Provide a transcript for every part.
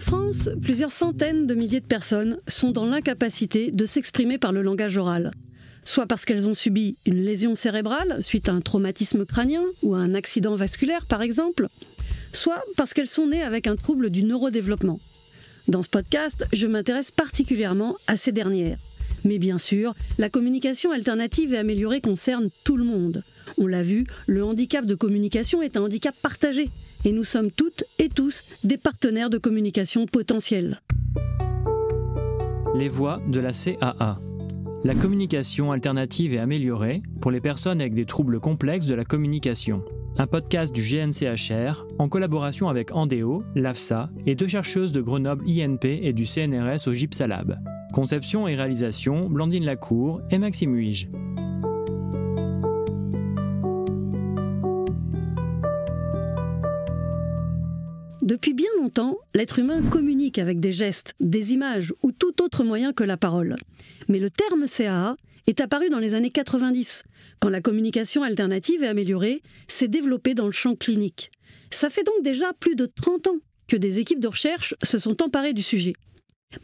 France, plusieurs centaines de milliers de personnes sont dans l'incapacité de s'exprimer par le langage oral. Soit parce qu'elles ont subi une lésion cérébrale suite à un traumatisme crânien ou à un accident vasculaire par exemple, soit parce qu'elles sont nées avec un trouble du neurodéveloppement. Dans ce podcast, je m'intéresse particulièrement à ces dernières. Mais bien sûr, la communication alternative et améliorée concerne tout le monde. On l'a vu, le handicap de communication est un handicap partagé. Et nous sommes toutes et tous des partenaires de communication potentiels. Les voix de la CAA. La communication alternative et améliorée pour les personnes avec des troubles complexes de la communication. Un podcast du GNCHR en collaboration avec Andéo, l'AFSA et deux chercheuses de Grenoble INP et du CNRS au Gypsalab. Conception et réalisation, Blandine Lacour et Maxime Huige. Depuis bien longtemps, l'être humain communique avec des gestes, des images ou tout autre moyen que la parole. Mais le terme CAA est apparu dans les années 90, quand la communication alternative et améliorée s'est développée dans le champ clinique. Ça fait donc déjà plus de 30 ans que des équipes de recherche se sont emparées du sujet.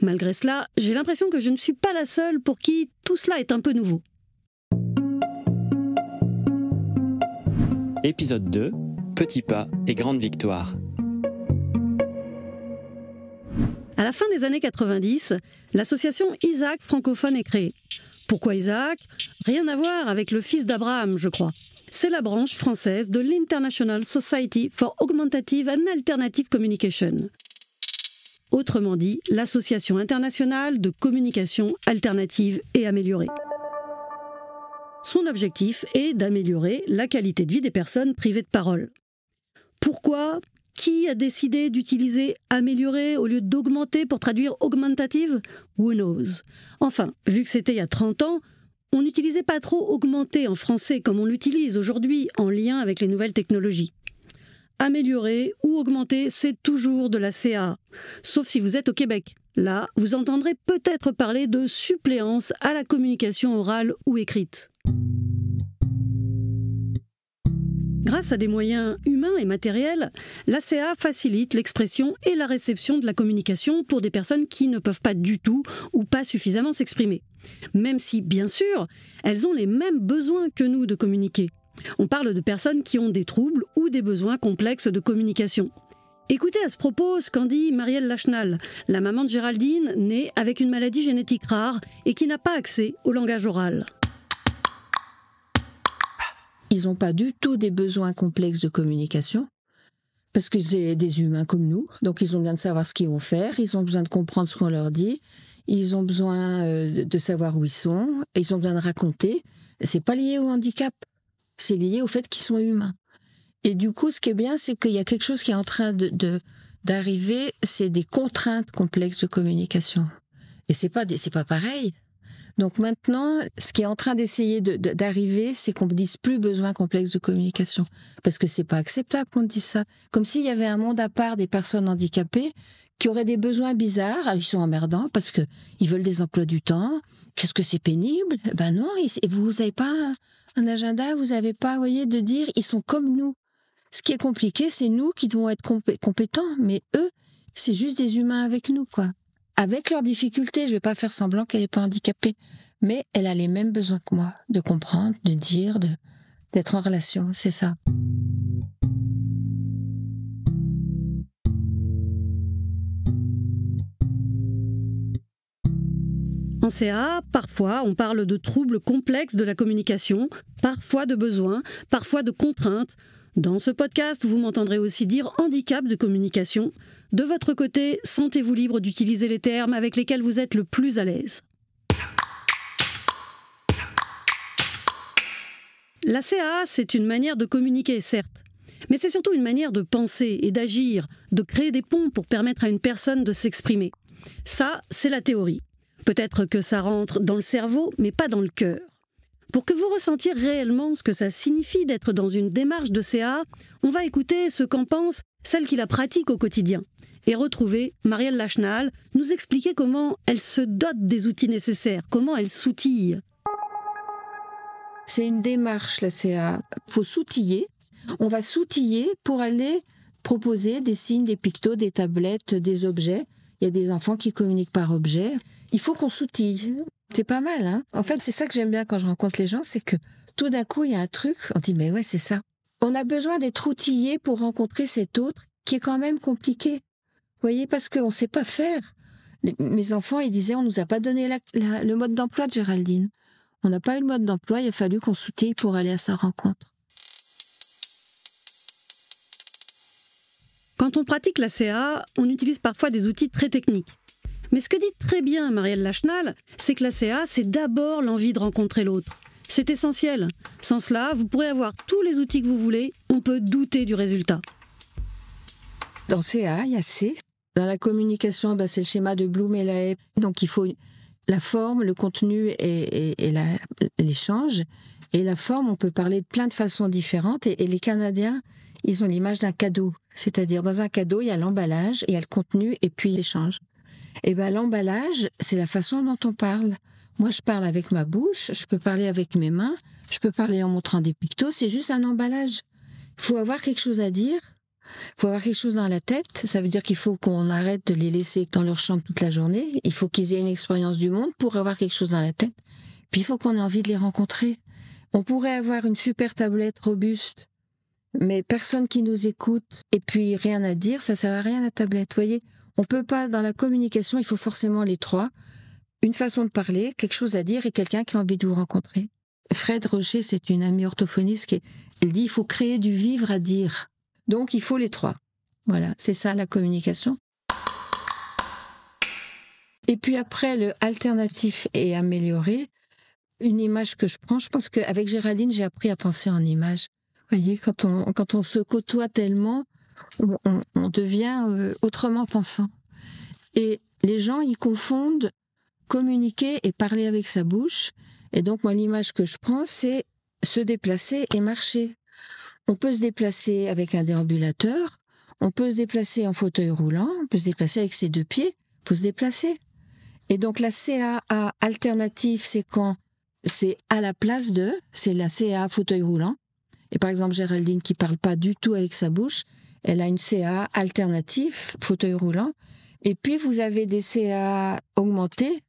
Malgré cela, j'ai l'impression que je ne suis pas la seule pour qui tout cela est un peu nouveau. Épisode 2, Petits pas et grandes victoires. À la fin des années 90, l'association Isaac francophone est créée. Pourquoi Isaac ? Rien à voir avec le fils d'Abraham, je crois. C'est la branche française de l'International Society for Augmentative and Alternative Communication. Autrement dit, l'Association internationale de communication alternative et améliorée. Son objectif est d'améliorer la qualité de vie des personnes privées de parole. Pourquoi ? Qui a décidé d'utiliser « améliorer » au lieu d'augmenter pour traduire « augmentative » ? Who knows ? Enfin, vu que c'était il y a 30 ans, on n'utilisait pas trop « augmenter » en français comme on l'utilise aujourd'hui en lien avec les nouvelles technologies. Améliorer ou augmenter, c'est toujours de la CA, sauf si vous êtes au Québec. Là, vous entendrez peut-être parler de suppléance à la communication orale ou écrite. Grâce à des moyens humains et matériels, l'ACA facilite l'expression et la réception de la communication pour des personnes qui ne peuvent pas du tout ou pas suffisamment s'exprimer. Même si, bien sûr, elles ont les mêmes besoins que nous de communiquer. On parle de personnes qui ont des troubles ou des besoins complexes de communication. Écoutez à ce propos ce qu'en dit Marielle Lachenal, la maman de Géraldine, née avec une maladie génétique rare et qui n'a pas accès au langage oral. Ils n'ont pas du tout des besoins complexes de communication, parce que c'est des humains comme nous, donc ils ont besoin de savoir ce qu'ils vont faire, ils ont besoin de comprendre ce qu'on leur dit, ils ont besoin de savoir où ils sont, et ils ont besoin de raconter. C'est pas lié au handicap, c'est lié au fait qu'ils sont humains. Et du coup, ce qui est bien, c'est qu'il y a quelque chose qui est en train d'arriver, c'est des contraintes complexes de communication. Et c'est pas pareil. Donc maintenant, ce qui est en train d'essayer d'arriver, c'est qu'on ne dise plus besoin complexe de communication. Parce que c'est pas acceptable qu'on dise ça. Comme s'il y avait un monde à part des personnes handicapées qui auraient des besoins bizarres. Alors, ils sont emmerdants parce qu'ils veulent des emplois du temps. Qu'est-ce que c'est pénible ? Ben non, et vous n'avez pas un agenda, vous n'avez pas, voyez, de dire, ils sont comme nous. Ce qui est compliqué, c'est nous qui devons être compétents. Mais eux, c'est juste des humains avec nous, quoi. Avec leurs difficultés, je ne vais pas faire semblant qu'elle n'est pas handicapée, mais elle a les mêmes besoins que moi, de comprendre, de dire, d'être en relation, c'est ça. En CA, parfois, on parle de troubles complexes de la communication, parfois de besoins, parfois de contraintes. Dans ce podcast, vous m'entendrez aussi dire handicap de communication. De votre côté, sentez-vous libre d'utiliser les termes avec lesquels vous êtes le plus à l'aise. La CAA, c'est une manière de communiquer, certes, mais c'est surtout une manière de penser et d'agir, de créer des ponts pour permettre à une personne de s'exprimer. Ça, c'est la théorie. Peut-être que ça rentre dans le cerveau, mais pas dans le cœur. Pour que vous ressentiez réellement ce que ça signifie d'être dans une démarche de CA, on va écouter ce qu'en pense celle qui la pratique au quotidien. Et retrouver Marielle Lachenal nous expliquer comment elle se dote des outils nécessaires, comment elle s'outille. C'est une démarche, la CA. Il faut s'outiller. On va s'outiller pour aller proposer des signes, des pictos, des tablettes, des objets. Il y a des enfants qui communiquent par objets. Il faut qu'on s'outille. C'est pas mal, hein. En fait, c'est ça que j'aime bien quand je rencontre les gens, c'est que tout d'un coup, il y a un truc, on dit, mais ouais, c'est ça. On a besoin d'être outillé pour rencontrer cet autre qui est quand même compliqué. Vous voyez, parce qu'on ne sait pas faire. Mes enfants, ils disaient, on nous a pas donné le mode d'emploi de Géraldine. On n'a pas eu le mode d'emploi, il a fallu qu'on s'outille pour aller à sa rencontre. Quand on pratique la CA, on utilise parfois des outils très techniques. Mais ce que dit très bien Marielle Lachenal, c'est que la CA, c'est d'abord l'envie de rencontrer l'autre. C'est essentiel. Sans cela, vous pourrez avoir tous les outils que vous voulez, on peut douter du résultat. Dans CA, il y a C. Dans la communication, c'est le schéma de Bloom et Lahaye. Donc il faut la forme, le contenu et l'échange. Et la forme, on peut parler de plein de façons différentes. Et les Canadiens, ils ont l'image d'un cadeau. C'est-à-dire, dans un cadeau, il y a l'emballage, il y a le contenu et puis l'échange. Et l'emballage, c'est la façon dont on parle. Moi, je parle avec ma bouche, je peux parler avec mes mains, je peux parler en montrant des pictos, c'est juste un emballage. Il faut avoir quelque chose à dire, il faut avoir quelque chose dans la tête. Ça veut dire qu'il faut qu'on arrête de les laisser dans leur chambre toute la journée. Il faut qu'ils aient une expérience du monde pour avoir quelque chose dans la tête. Puis il faut qu'on ait envie de les rencontrer. On pourrait avoir une super tablette robuste, mais personne qui nous écoute et puis rien à dire, ça sert à rien la tablette. Vous voyez, on peut pas, dans la communication, il faut forcément les trois. Une façon de parler, quelque chose à dire et quelqu'un qui a envie de vous rencontrer. Fred Rocher, c'est une amie orthophoniste, elle dit il faut créer du vivre à dire. Donc il faut les trois. Voilà, c'est ça la communication. Et puis après, le alternatif et amélioré, une image que je prends, je pense qu'avec Géraldine, j'ai appris à penser en images. Vous voyez, quand on se côtoie tellement, on devient autrement pensant. Et les gens, ils confondent communiquer et parler avec sa bouche. Et donc, moi, l'image que je prends, c'est se déplacer et marcher. On peut se déplacer avec un déambulateur, on peut se déplacer en fauteuil roulant, on peut se déplacer avec ses deux pieds, il faut se déplacer. Et donc, la CA alternative, c'est quand c'est à la place de, c'est la CA fauteuil roulant. Et par exemple, Géraldine, qui parle pas du tout avec sa bouche, elle a une CA alternative, fauteuil roulant. Et puis, vous avez des CA augmentés,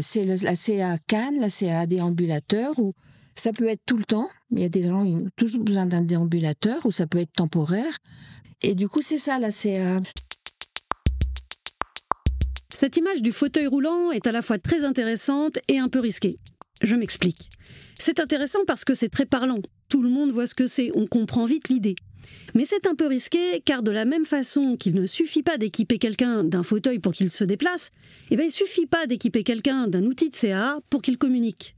c'est la CA canne, la CA déambulateur, ou ça peut être tout le temps. Il y a des gens qui ont toujours besoin d'un déambulateur, ou ça peut être temporaire. Et du coup, c'est ça la CA. Cette image du fauteuil roulant est à la fois très intéressante et un peu risquée. Je m'explique. C'est intéressant parce que c'est très parlant. Tout le monde voit ce que c'est, on comprend vite l'idée. Mais c'est un peu risqué car de la même façon qu'il ne suffit pas d'équiper quelqu'un d'un fauteuil pour qu'il se déplace, il ne suffit pas d'équiper quelqu'un d'un outil de CA pour qu'il communique.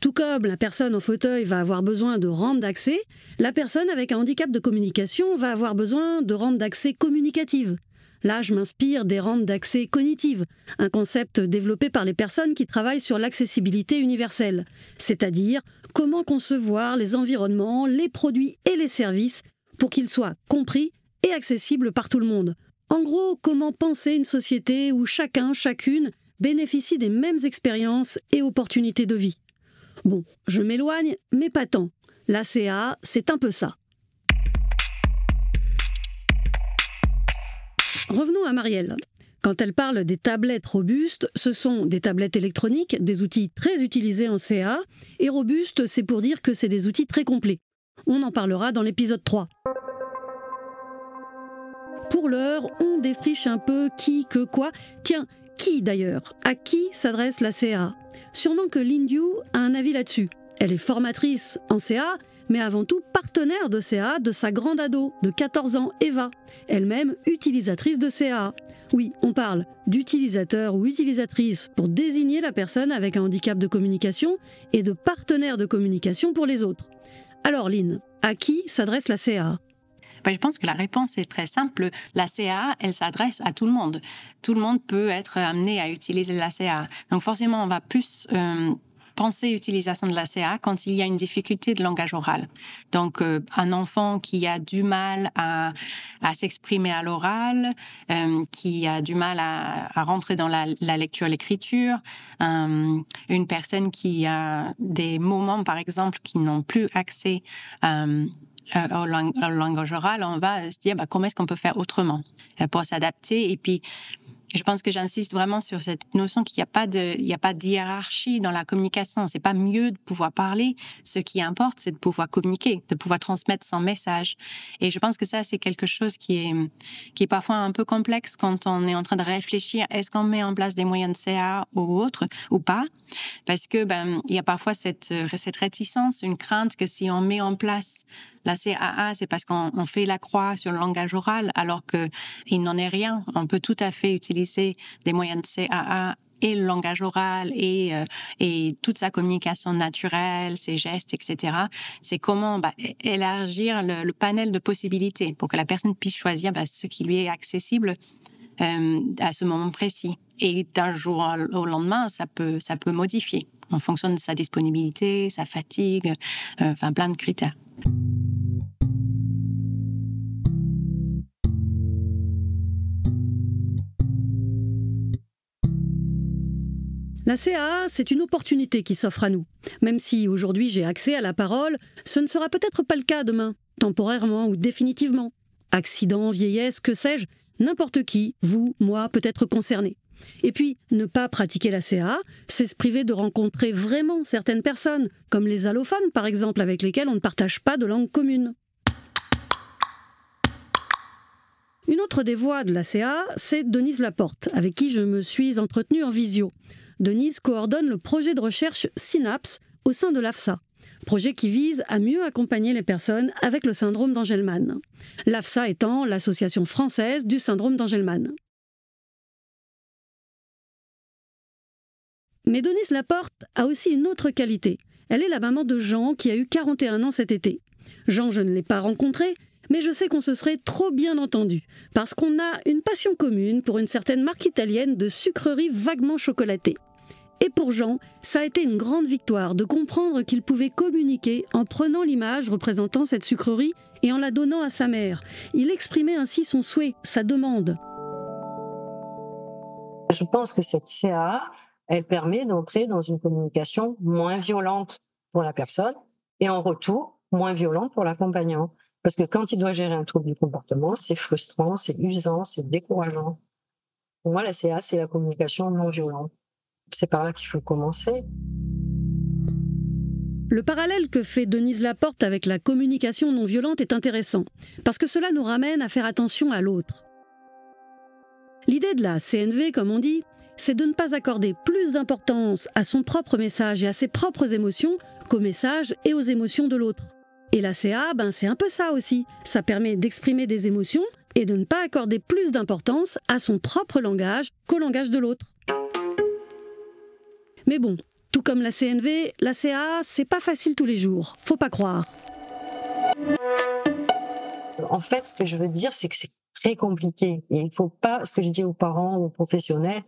Tout comme la personne en fauteuil va avoir besoin de rampes d'accès, la personne avec un handicap de communication va avoir besoin de rampes d'accès communicatives. Là, je m'inspire des rampes d'accès cognitives, un concept développé par les personnes qui travaillent sur l'accessibilité universelle, c'est-à-dire comment concevoir les environnements, les produits et les services pour qu'ils soient compris et accessibles par tout le monde. En gros, comment penser une société où chacun, chacune bénéficie des mêmes expériences et opportunités de vie. Bon, je m'éloigne, mais pas tant. La CA, c'est un peu ça. Revenons à Marielle. Quand elle parle des tablettes robustes, ce sont des tablettes électroniques, des outils très utilisés en CA, et robustes, c'est pour dire que c'est des outils très complets. On en parlera dans l'épisode 3. Pour l'heure, on défriche un peu qui, que, quoi. Tiens, qui d'ailleurs? À qui s'adresse la CA? Sûrement que Lindu a un avis là-dessus. Elle est formatrice en CA, mais avant tout partenaire de CA de sa grande ado de 14 ans, Eva, elle-même utilisatrice de CA. Oui, on parle d'utilisateur ou utilisatrice pour désigner la personne avec un handicap de communication et de partenaire de communication pour les autres. Alors Lynn, à qui s'adresse la CA? Je pense que la réponse est très simple. La CA, elle s'adresse à tout le monde. Tout le monde peut être amené à utiliser la CA. Donc forcément, on va plus penser utilisation de la CA quand il y a une difficulté de langage oral. Donc un enfant qui a du mal à s'exprimer à l'oral, qui a du mal à rentrer dans la lecture et l'écriture, une personne qui a des moments, par exemple, qui n'ont plus accès au langage oral, on va se dire comment est-ce qu'on peut faire autrement pour s'adapter. Et puis, je pense que j'insiste vraiment sur cette notion qu'il n'y a pas de hiérarchie dans la communication. C'est pas mieux de pouvoir parler. Ce qui importe, c'est de pouvoir communiquer, de pouvoir transmettre son message. Et je pense que ça, c'est quelque chose qui est parfois un peu complexe quand on est en train de réfléchir. Est-ce qu'on met en place des moyens de CA ou autre ou pas? Parce que il y a parfois cette réticence, une crainte que si on met en place la CAA, c'est parce qu'on fait la croix sur le langage oral, alors qu'il n'en est rien. On peut tout à fait utiliser des moyens de CAA et le langage oral et toute sa communication naturelle, ses gestes, etc. C'est comment élargir le panel de possibilités pour que la personne puisse choisir ce qui lui est accessible à ce moment précis. Et d'un jour au lendemain, ça peut modifier en fonction de sa disponibilité, sa fatigue, plein de critères. La CAA, c'est une opportunité qui s'offre à nous. Même si aujourd'hui j'ai accès à la parole, ce ne sera peut-être pas le cas demain, temporairement ou définitivement. Accident, vieillesse, que sais-je, n'importe qui, vous, moi, peut être concerné. Et puis, ne pas pratiquer la CAA, c'est se priver de rencontrer vraiment certaines personnes, comme les allophones par exemple, avec lesquels on ne partage pas de langue commune. Une autre des voix de la CAA, c'est Denise Laporte, avec qui je me suis entretenue en visio. Denise coordonne le projet de recherche Synapse au sein de l'AFSA, projet qui vise à mieux accompagner les personnes avec le syndrome d'Angelman. L'AFSA étant l'Association française du syndrome d'Angelman. Mais Denise Laporte a aussi une autre qualité. Elle est la maman de Jean qui a eu 41 ans cet été. Jean, je ne l'ai pas rencontré, mais je sais qu'on se serait trop bien entendu, parce qu'on a une passion commune pour une certaine marque italienne de sucreries vaguement chocolatées. Et pour Jean, ça a été une grande victoire de comprendre qu'il pouvait communiquer en prenant l'image représentant cette sucrerie et en la donnant à sa mère. Il exprimait ainsi son souhait, sa demande. Je pense que cette CAA, elle permet d'entrer dans une communication moins violente pour la personne et en retour, moins violente pour l'accompagnant. Parce que quand il doit gérer un trouble du comportement, c'est frustrant, c'est usant, c'est décourageant. Pour moi, la CAA, c'est la communication non violente. C'est par là qu'il faut commencer. Le parallèle que fait Denise Laporte avec la communication non violente est intéressant, parce que cela nous ramène à faire attention à l'autre. L'idée de la CNV, comme on dit, c'est de ne pas accorder plus d'importance à son propre message et à ses propres émotions qu'au message et aux émotions de l'autre. Et la CA, c'est un peu ça aussi. Ça permet d'exprimer des émotions et de ne pas accorder plus d'importance à son propre langage qu'au langage de l'autre. Mais bon, tout comme la CNV, la CA, c'est pas facile tous les jours. Faut pas croire. En fait, ce que je veux dire, c'est que c'est très compliqué. Et il faut pas, ce que je dis aux parents, aux professionnels,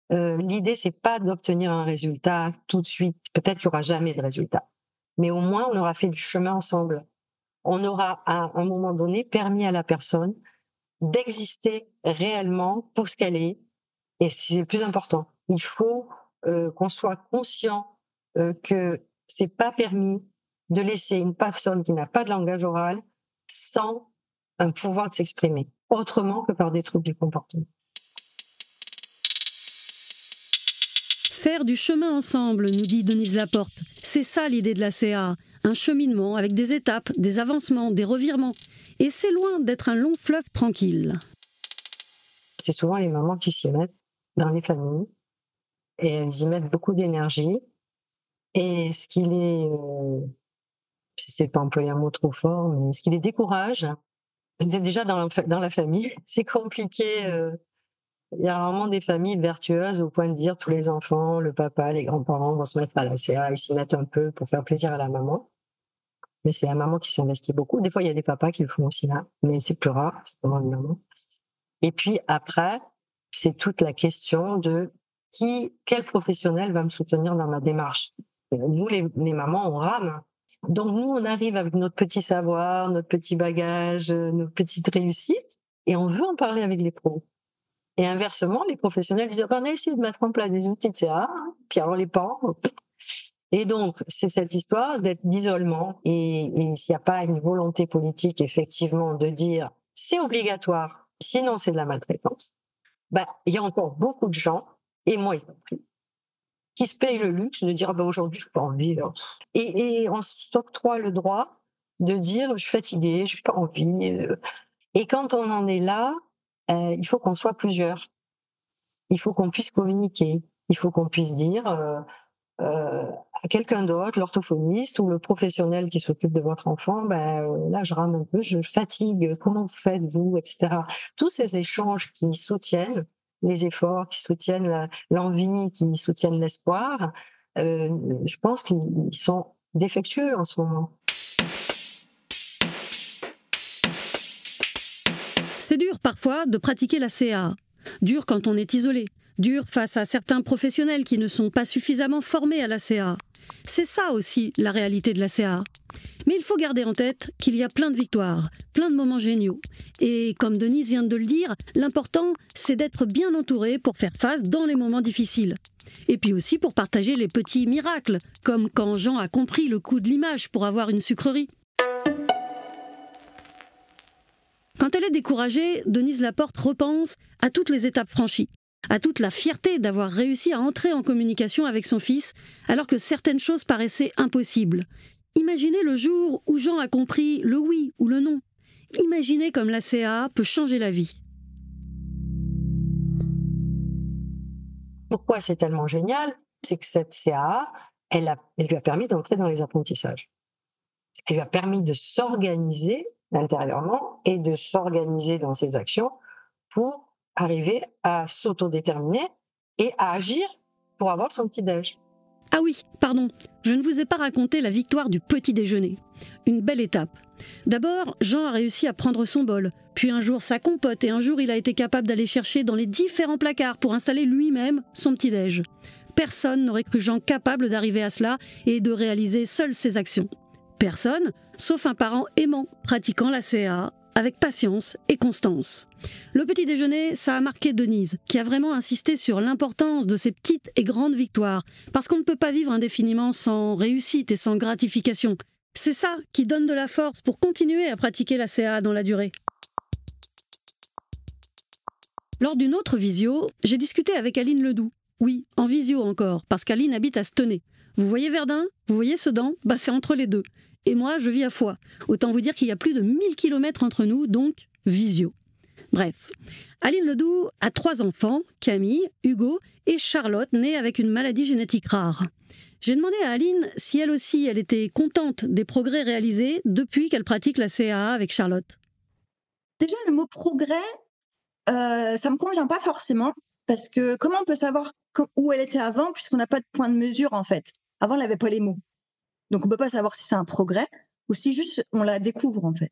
l'idée, c'est pas d'obtenir un résultat tout de suite. Peut-être qu'il y aura jamais de résultat. Mais au moins, on aura fait du chemin ensemble. On aura, à un moment donné, permis à la personne d'exister réellement pour ce qu'elle est. Et c'est le plus important. Il faut qu'on soit conscient que c'est pas permis de laisser une personne qui n'a pas de langage oral sans un pouvoir de s'exprimer, autrement que par des troubles du comportement. Faire du chemin ensemble, nous dit Denise Laporte. C'est ça l'idée de la CA, un cheminement avec des étapes, des avancements, des revirements. Et c'est loin d'être un long fleuve tranquille. C'est souvent les mamans qui s'y mettent dans les familles et elles y mettent beaucoup d'énergie. Et ce qui les, je sais pas employer un mot trop fort, mais ce qui les décourage, c'est déjà dans la famille, c'est compliqué. Il y a rarement des familles vertueuses au point de dire tous les enfants, le papa, les grands-parents vont se mettre à la CA, ils s'y mettent un peu pour faire plaisir à la maman. Mais c'est la maman qui s'investit beaucoup. Des fois, il y a des papas qui le font aussi là, mais c'est plus rare, c'est vraiment une maman. Et puis après, c'est toute la question de quel professionnel va me soutenir dans ma démarche. Nous, les mamans, on rame. Donc nous, on arrive avec notre petit savoir, notre petit bagage, nos petites réussites, et on veut en parler avec les pros. Et inversement, les professionnels disent on a essayé de mettre en place des outils de CA, puis alors les parents, Et donc, c'est cette histoire d'isolement. Et s'il n'y a pas une volonté politique, effectivement, de dire c'est obligatoire, sinon c'est de la maltraitance, il y a encore beaucoup de gens, et moi y compris, qui se payent le luxe de dire aujourd'hui, je n'ai pas envie. Et on s'octroie le droit de dire je suis fatiguée, je n'ai pas envie. Et quand on en est là, il faut qu'on soit plusieurs. Il faut qu'on puisse communiquer. Il faut qu'on puisse dire à quelqu'un d'autre, l'orthophoniste ou le professionnel qui s'occupe de votre enfant, là je rame un peu, je fatigue, comment vous faites vous, etc. Tous ces échanges qui soutiennent les efforts, qui soutiennent l'envie, qui soutiennent l'espoir, je pense qu'ils sont défectueux en ce moment. C'est dur parfois de pratiquer la CAA, dur quand on est isolé, dur face à certains professionnels qui ne sont pas suffisamment formés à la CAA. C'est ça aussi la réalité de la CAA. Mais il faut garder en tête qu'il y a plein de victoires, plein de moments géniaux. Et comme Denise vient de le dire, l'important, c'est d'être bien entouré pour faire face dans les moments difficiles. Et puis aussi pour partager les petits miracles, comme quand Jean a compris le coût de l'image pour avoir une sucrerie. Quand elle est découragée, Denise Laporte repense à toutes les étapes franchies, à toute la fierté d'avoir réussi à entrer en communication avec son fils, alors que certaines choses paraissaient impossibles. Imaginez le jour où Jean a compris le oui ou le non. Imaginez comme la CAA peut changer la vie. Pourquoi c'est tellement génial? C'est que cette CAA, elle lui a permis d'entrer dans les apprentissages. Elle lui a permis de s'organiser intérieurement et de s'organiser dans ses actions pour arriver à s'autodéterminer et à agir pour avoir son petit-déj. Ah oui, pardon, je ne vous ai pas raconté la victoire du petit déjeuner. Une belle étape. D'abord, Jean a réussi à prendre son bol, puis un jour sa compote, et un jour il a été capable d'aller chercher dans les différents placards pour installer lui-même son petit-déj. Personne n'aurait cru Jean capable d'arriver à cela et de réaliser seul ses actions. Personne, sauf un parent aimant, pratiquant la CAA, avec patience et constance. Le petit déjeuner, ça a marqué Denise, qui a vraiment insisté sur l'importance de ces petites et grandes victoires, parce qu'on ne peut pas vivre indéfiniment sans réussite et sans gratification. C'est ça qui donne de la force pour continuer à pratiquer la CAA dans la durée. Lors d'une autre visio, j'ai discuté avec Aline Ledoux. Oui, en visio encore, parce qu'Aline habite à Stenay. Vous voyez Verdun? Vous voyez Sedan? C'est entre les deux. Et moi, je vis à Foix. Autant vous dire qu'il y a plus de 1000 km entre nous, donc visio. Bref, Aline Ledoux a 3 enfants, Camille, Hugo et Charlotte, née avec une maladie génétique rare. J'ai demandé à Aline si elle aussi, elle était contente des progrès réalisés depuis qu'elle pratique la CAA avec Charlotte. Déjà, le mot progrès, ça me convient pas forcément, parce que comment on peut savoir où elle était avant, puisqu'on n'a pas de point de mesure en fait. Avant, elle n'avait pas les mots. Donc, on ne peut pas savoir si c'est un progrès ou si juste on la découvre, en fait.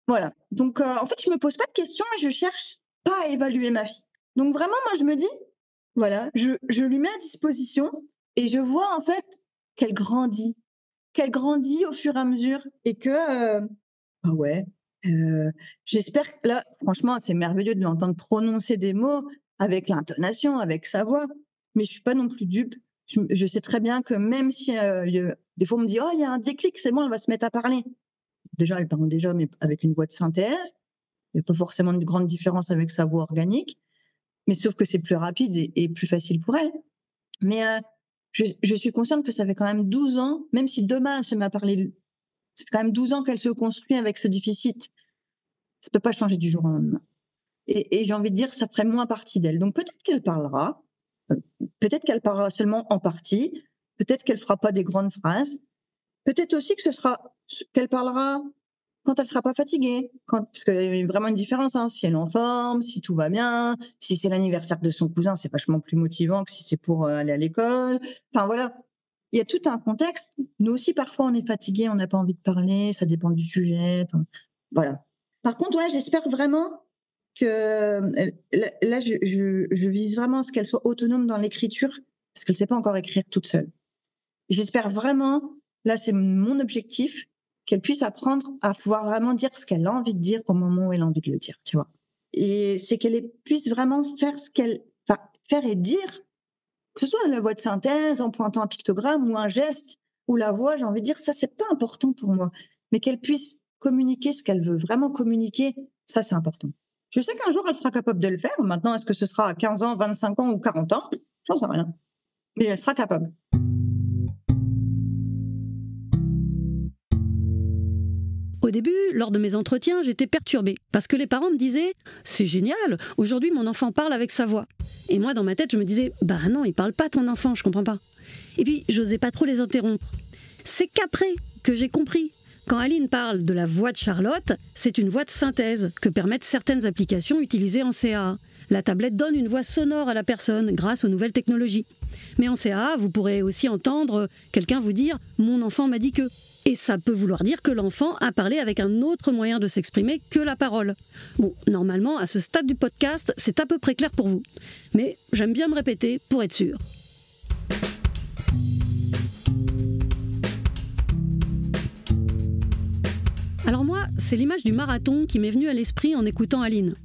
Voilà. Donc, en fait, je ne me pose pas de questions et je ne cherche pas à évaluer ma fille. Donc, vraiment, moi, je me dis, voilà, je lui mets à disposition et je vois, en fait, qu'elle grandit au fur et à mesure et que, j'espère que là, franchement, c'est merveilleux de l'entendre prononcer des mots avec l'intonation, avec sa voix, mais je ne suis pas non plus dupe. Je sais très bien que même si des fois on me dit il y a un déclic, c'est bon, elle va se mettre à parler. Déjà, elle parle déjà, mais avec une voix de synthèse. Il n'y a pas forcément de grande différence avec sa voix organique, mais sauf que c'est plus rapide et plus facile pour elle. Mais je suis consciente que ça fait quand même 12 ans, même si demain elle se met à parler, ça fait quand même 12 ans qu'elle se construit avec ce déficit. Ça peut pas changer du jour au lendemain. Et j'ai envie de dire, ça ferait moins partie d'elle. Donc peut-être qu'elle parlera. Peut-être qu'elle parlera seulement en partie, peut-être qu'elle fera pas des grandes phrases, peut-être aussi qu'elle parlera quand elle sera pas fatiguée, parce qu'il y a vraiment une différence, si elle est en forme, si tout va bien, si c'est l'anniversaire de son cousin, c'est vachement plus motivant que si c'est pour aller à l'école. Enfin voilà, il y a tout un contexte. Nous aussi parfois on est fatigué, on n'a pas envie de parler, ça dépend du sujet. Voilà. Par contre, j'espère vraiment que là, je vise vraiment à ce qu'elle soit autonome dans l'écriture, parce qu'elle ne sait pas encore écrire toute seule. J'espère vraiment, là c'est mon objectif, qu'elle puisse apprendre à pouvoir vraiment dire ce qu'elle a envie de dire au moment où elle a envie de le dire, tu vois. Et c'est qu'elle puisse vraiment faire faire et dire, que ce soit la voix de synthèse, en pointant un pictogramme ou un geste, ou la voix, j'ai envie de dire, ça, c'est pas important pour moi. Mais qu'elle puisse communiquer ce qu'elle veut vraiment communiquer, ça, c'est important. Je sais qu'un jour, elle sera capable de le faire. Maintenant, est-ce que ce sera à 15 ans, 25 ans ou 40 ans? J'en sais rien. Mais elle sera capable. Au début, lors de mes entretiens, j'étais perturbée parce que les parents me disaient « C'est génial, aujourd'hui mon enfant parle avec sa voix ». Et moi, dans ma tête, je me disais « Bah non, il parle pas ton enfant, je comprends pas ». Et puis, j'osais pas trop les interrompre. C'est qu'après que j'ai compris. Quand Aline parle de la voix de Charlotte, c'est une voix de synthèse que permettent certaines applications utilisées en CAA. La tablette donne une voix sonore à la personne grâce aux nouvelles technologies. Mais en CAA, vous pourrez aussi entendre quelqu'un vous dire « Mon enfant m'a dit que ». Et ça peut vouloir dire que l'enfant a parlé avec un autre moyen de s'exprimer que la parole. Bon, normalement, à ce stade du podcast, c'est à peu près clair pour vous. Mais j'aime bien me répéter pour être sûr. Alors moi, c'est l'image du marathon qui m'est venue à l'esprit en écoutant Aline.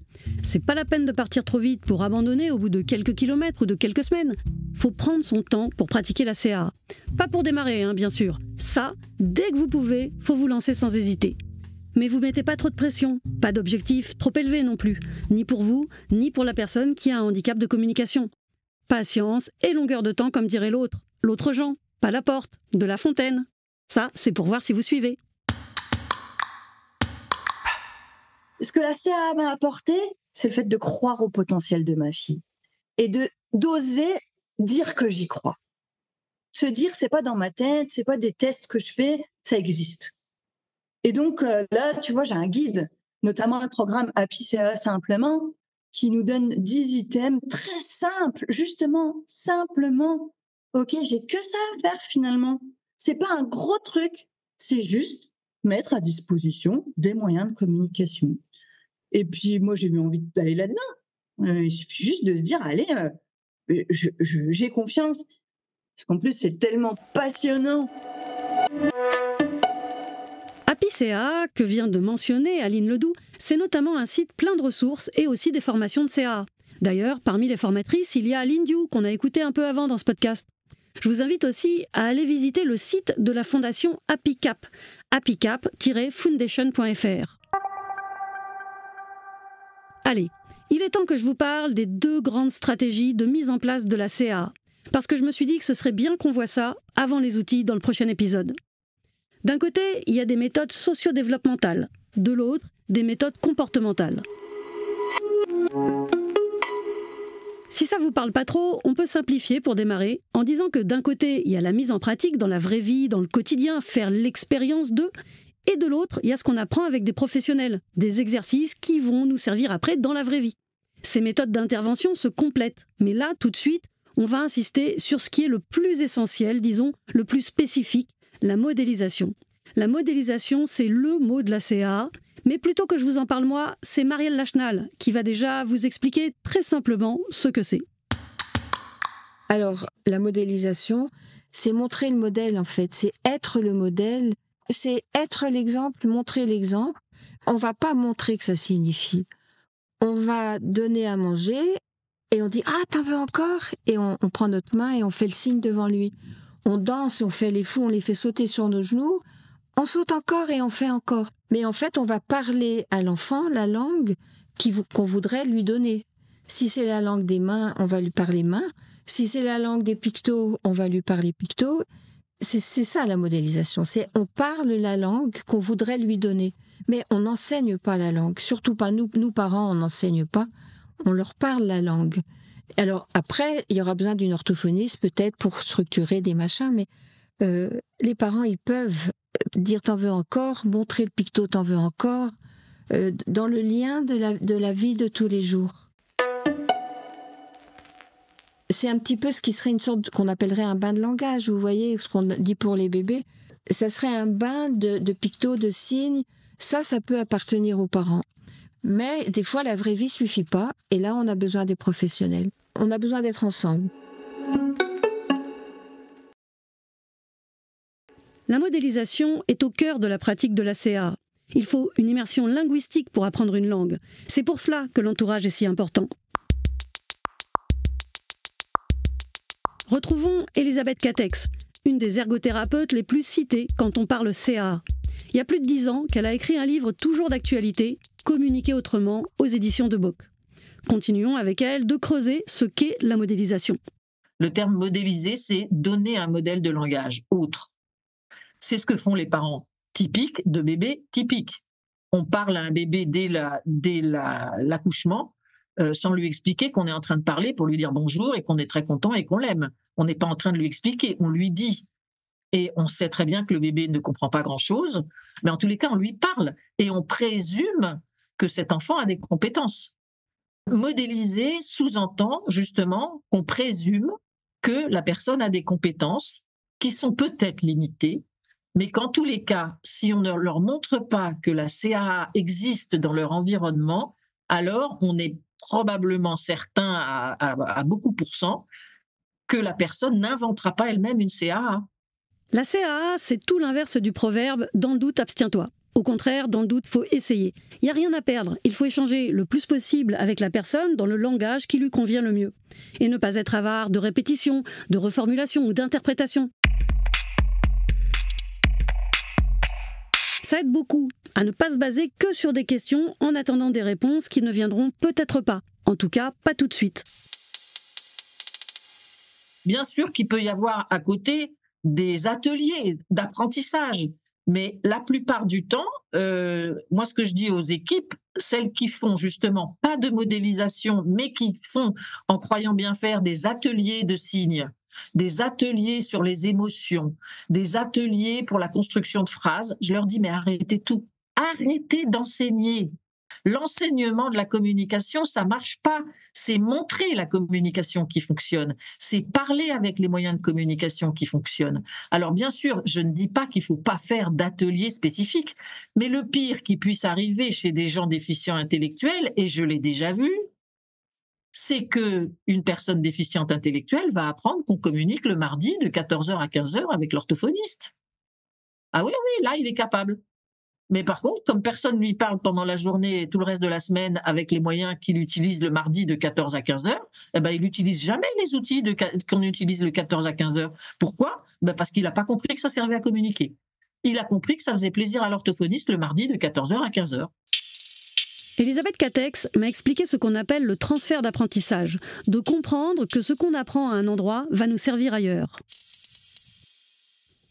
C'est pas la peine de partir trop vite pour abandonner au bout de quelques kilomètres ou de quelques semaines. Faut prendre son temps pour pratiquer la CAA. Pas pour démarrer, bien sûr. Ça, dès que vous pouvez, faut vous lancer sans hésiter. Mais vous mettez pas trop de pression, pas d'objectif trop élevé non plus, ni pour vous, ni pour la personne qui a un handicap de communication. Patience et longueur de temps comme dirait l'autre. L'autre Jean, pas la porte, de La Fontaine. Ça, c'est pour voir si vous suivez. Ce que la CAA m'a apporté, c'est le fait de croire au potentiel de ma fille et d'oser dire que j'y crois. Se dire, c'est pas dans ma tête, c'est pas des tests que je fais, ça existe. Et donc là, tu vois, j'ai un guide, notamment le programme Happy CAA Simplement, qui nous donne 10 items très simples, justement, simplement. Ok, j'ai que ça à faire finalement. C'est pas un gros truc, c'est juste mettre à disposition des moyens de communication. Et puis moi, j'ai eu envie d'aller là-dedans. Il suffit juste de se dire, allez, j'ai confiance. Parce qu'en plus, c'est tellement passionnant. Happy CAA, que vient de mentionner Aline Ledoux, c'est notamment un site plein de ressources et aussi des formations de CAA. D'ailleurs, parmi les formatrices, il y a Aline Diou, qu'on a écouté un peu avant dans ce podcast. Je vous invite aussi à aller visiter le site de la fondation HappyCap, happycap-foundation.fr. Allez, il est temps que je vous parle des 2 grandes stratégies de mise en place de la CAA, parce que je me suis dit que ce serait bien qu'on voit ça avant les outils dans le prochain épisode. D'un côté, il y a des méthodes socio-développementales, de l'autre, des méthodes comportementales. Si ça vous parle pas trop, on peut simplifier pour démarrer en disant que d'un côté, il y a la mise en pratique dans la vraie vie, dans le quotidien, faire l'expérience de, et de l'autre, il y a ce qu'on apprend avec des professionnels, des exercices qui vont nous servir après dans la vraie vie. Ces méthodes d'intervention se complètent, mais là, tout de suite, on va insister sur ce qui est le plus essentiel, disons, le plus spécifique, la modélisation. La modélisation, c'est le mot de la CAA, mais plutôt que je vous en parle moi, c'est Marielle Lachenal qui va déjà vous expliquer très simplement ce que c'est. Alors, la modélisation, c'est montrer le modèle en fait, c'est être le modèle, c'est être l'exemple, montrer l'exemple. On ne va pas montrer que ça signifie. On va donner à manger et on dit « Ah, t'en veux encore ?» Et on prend notre main et on fait le signe devant lui. On danse, on fait les fous, on les fait sauter sur nos genoux. On saute encore et on fait encore. Mais en fait, on va parler à l'enfant la langue qu'on voudrait lui donner. Si c'est la langue des mains, on va lui parler mains. Si c'est la langue des pictos, on va lui parler pictos. C'est ça la modélisation. C'est on parle la langue qu'on voudrait lui donner. Mais on n'enseigne pas la langue. Surtout pas nous parents, on n'enseigne pas. On leur parle la langue. Alors après, il y aura besoin d'une orthophoniste peut-être pour structurer des machins, mais les parents, ils peuvent dire t'en veux encore, montrer le picto t'en veux encore, dans le lien de la vie de tous les jours. C'est un petit peu ce qui serait une sorte qu'on appellerait un bain de langage, vous voyez, ce qu'on dit pour les bébés. Ça serait un bain de picto, de signes. Ça peut appartenir aux parents. Mais des fois, la vraie vie suffit pas. Et là, on a besoin des professionnels. On a besoin d'être ensemble. La modélisation est au cœur de la pratique de la CAA. Il faut une immersion linguistique pour apprendre une langue. C'est pour cela que l'entourage est si important. Retrouvons Elisabeth Catex. une des ergothérapeutes les plus citées quand on parle CAA. Il y a plus de 10 ans qu'elle a écrit un livre toujours d'actualité, Communiquer autrement, aux éditions de Bock. Continuons avec elle de creuser ce qu'est la modélisation. Le terme modéliser, c'est donner un modèle de langage autre. C'est ce que font les parents typiques de bébés typiques. On parle à un bébé dès l'accouchement sans lui expliquer qu'on est en train de parler pour lui dire bonjour et qu'on est très content et qu'on l'aime. On n'est pas en train de lui expliquer, on lui dit. Et on sait très bien que le bébé ne comprend pas grand-chose, mais en tous les cas, on lui parle et on présume que cet enfant a des compétences. Modéliser sous-entend justement qu'on présume que la personne a des compétences qui sont peut-être limitées, mais qu'en tous les cas, si on ne leur montre pas que la CAA existe dans leur environnement, alors on est probablement certain à beaucoup pourcents que la personne n'inventera pas elle-même une CAA. La CAA, c'est tout l'inverse du proverbe « dans le doute, abstiens-toi ». Au contraire, dans le doute, faut essayer. Il n'y a rien à perdre, il faut échanger le plus possible avec la personne dans le langage qui lui convient le mieux. Et ne pas être avare de répétition, de reformulation ou d'interprétation. Ça aide beaucoup à ne pas se baser que sur des questions en attendant des réponses qui ne viendront peut-être pas. En tout cas, pas tout de suite. Bien sûr qu'il peut y avoir à côté des ateliers d'apprentissage. Mais la plupart du temps, moi ce que je dis aux équipes, celles qui font justement pas de modélisation, mais qui font, en croyant bien faire, des ateliers de signes, des ateliers sur les émotions, des ateliers pour la construction de phrases, je leur dis mais arrêtez tout, arrêtez d'enseigner. L'enseignement de la communication, ça marche pas. C'est montrer la communication qui fonctionne. C'est parler avec les moyens de communication qui fonctionnent. Alors bien sûr, je ne dis pas qu'il faut pas faire d'ateliers spécifiques, mais le pire qui puisse arriver chez des gens déficients intellectuels, et je l'ai déjà vu, c'est que une personne déficiente intellectuelle va apprendre qu'on communique le mardi de 14h à 15h avec l'orthophoniste. Ah oui, là, il est capable. Mais par contre, comme personne ne lui parle pendant la journée et tout le reste de la semaine avec les moyens qu'il utilise le mardi de 14 à 15 heures, il n'utilise jamais les outils qu'on utilise le 14 à 15 heures. Pourquoi ? Parce qu'il n'a pas compris que ça servait à communiquer. Il a compris que ça faisait plaisir à l'orthophoniste le mardi de 14 heures à 15 heures. Elisabeth Catex m'a expliqué ce qu'on appelle le transfert d'apprentissage, de comprendre que ce qu'on apprend à un endroit va nous servir ailleurs.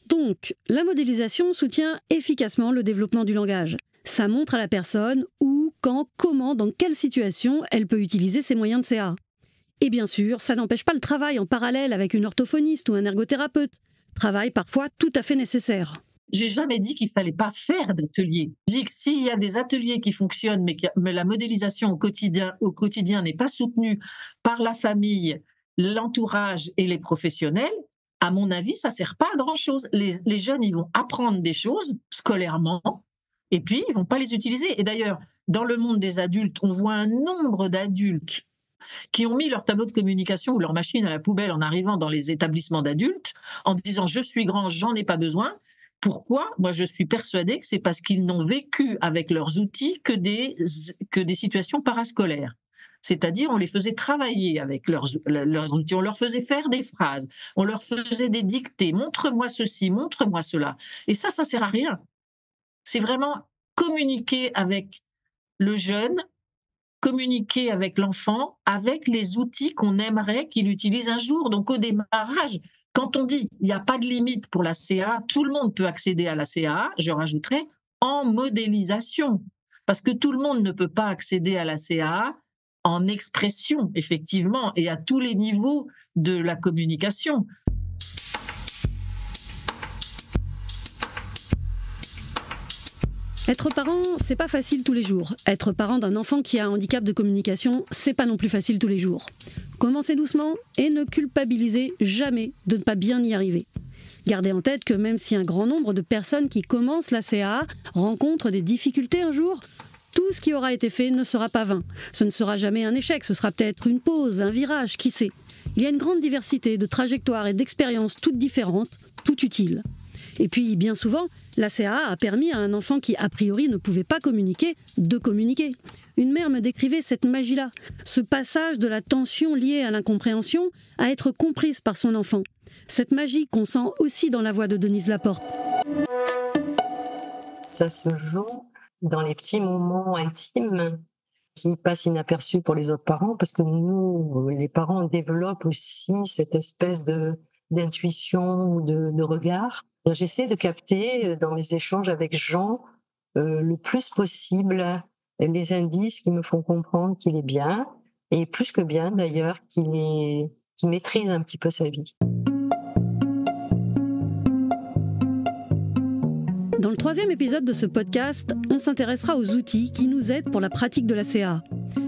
Donc, la modélisation soutient efficacement le développement du langage. Ça montre à la personne où, quand, comment, dans quelle situation elle peut utiliser ses moyens de CA. Et bien sûr, ça n'empêche pas le travail en parallèle avec une orthophoniste ou un ergothérapeute. Travail parfois tout à fait nécessaire. J'ai jamais dit qu'il fallait pas faire d'ateliers. Je dis que s'il y a des ateliers qui fonctionnent, mais la modélisation au quotidien n'est pas soutenue par la famille, l'entourage et les professionnels, à mon avis, ça sert pas à grand-chose. Les jeunes, ils vont apprendre des choses scolairement et puis ils vont pas les utiliser. Et d'ailleurs, dans le monde des adultes, on voit un nombre d'adultes qui ont mis leur tableau de communication ou leur machine à la poubelle en arrivant dans les établissements d'adultes en disant « je suis grand, j'en ai pas besoin ». Pourquoi ? Moi, je suis persuadée que c'est parce qu'ils n'ont vécu avec leurs outils que des situations parascolaires. C'est-à-dire, on les faisait travailler avec leurs outils, on leur faisait faire des phrases, on leur faisait des dictées, montre-moi ceci, montre-moi cela. Et ça sert à rien. C'est vraiment communiquer avec le jeune, communiquer avec l'enfant, avec les outils qu'on aimerait qu'il utilise un jour. Donc, au démarrage, quand on dit il n'y a pas de limite pour la CA, tout le monde peut accéder à la CA, je rajouterais en modélisation. Parce que tout le monde ne peut pas accéder à la CA en expression, effectivement, et à tous les niveaux de la communication. Être parent, c'est pas facile tous les jours. Être parent d'un enfant qui a un handicap de communication, c'est pas non plus facile tous les jours. Commencez doucement et ne culpabilisez jamais de ne pas bien y arriver. Gardez en tête que même si un grand nombre de personnes qui commencent la CAA rencontrent des difficultés un jour, tout ce qui aura été fait ne sera pas vain. Ce ne sera jamais un échec, ce sera peut-être une pause, un virage, qui sait. Il y a une grande diversité de trajectoires et d'expériences toutes différentes, toutes utiles. Et puis, bien souvent, la CAA a permis à un enfant qui, a priori, ne pouvait pas communiquer, de communiquer. Une mère me décrivait cette magie-là, ce passage de la tension liée à l'incompréhension à être comprise par son enfant. Cette magie qu'on sent aussi dans la voix de Denise Laporte. Ça se joue dans les petits moments intimes qui passent inaperçus pour les autres parents, parce que nous, les parents, développent aussi cette espèce d'intuition ou de regard. J'essaie de capter dans mes échanges avec Jean le plus possible les indices qui me font comprendre qu'il est bien, et plus que bien d'ailleurs, qu'il maîtrise un petit peu sa vie. Dans le 3e épisode de ce podcast, on s'intéressera aux outils qui nous aident pour la pratique de la CAA.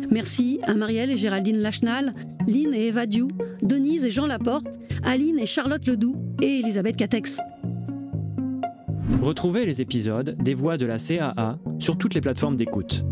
Merci à Marielle et Géraldine Lachenal, Lynn et Eva Diou, Denise et Jean Laporte, Aline et Charlotte Ledoux et Elisabeth Catex. Retrouvez les épisodes des Voix de la CAA sur toutes les plateformes d'écoute.